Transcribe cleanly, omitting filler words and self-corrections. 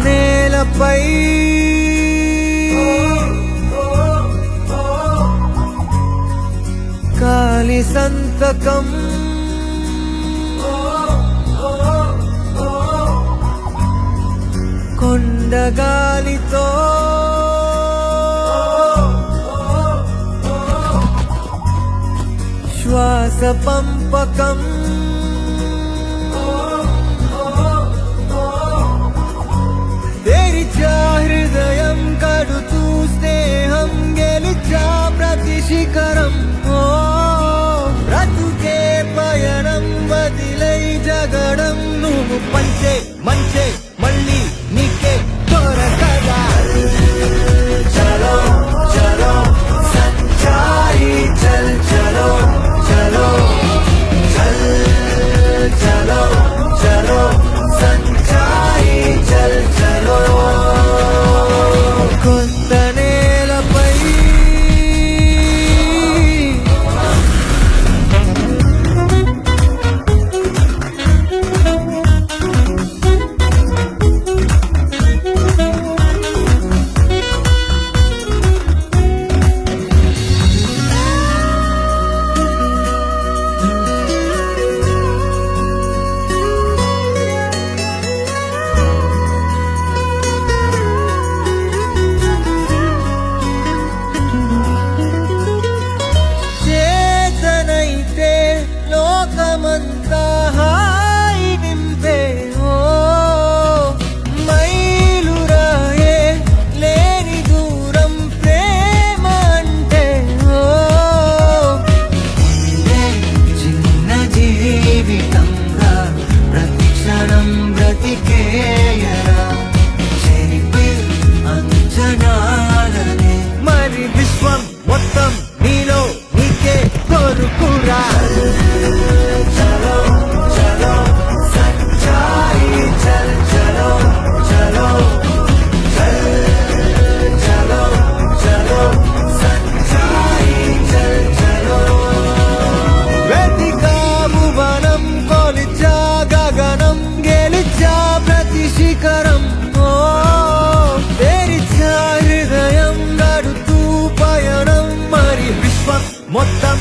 నేలపై కాలి సంతకం కొండగాలితో శ్వాస పంపకం తెరిచా హృదయం కడుతూ స్నేహం గెలిచా ప్రతి శిఖరం బ్రతుకే పయనం వదిలై జగడం నువ్వు పంచే మంచే మళ్ళీ నీకే దొరకదా చలో చలో సంచారి చల్ చలో చలో చల్ చలో చలో సంచారి చల్ చలో కొత్త నేలపై లోకమంతా హాయి నింపే మైలురాయే లేని దూరం ప్రేమ అంటే చిన్న జీవితంగా ప్రతి క్షణం బ్రతికేయరా చెరిపి అంచనాలనే మరి విశ్వం మొత్తం నీలో నీకే కోరుకురా శిఖరం తెరిచా హృదయం గడుతూ పయనం మరి విశ్వం మొత్తం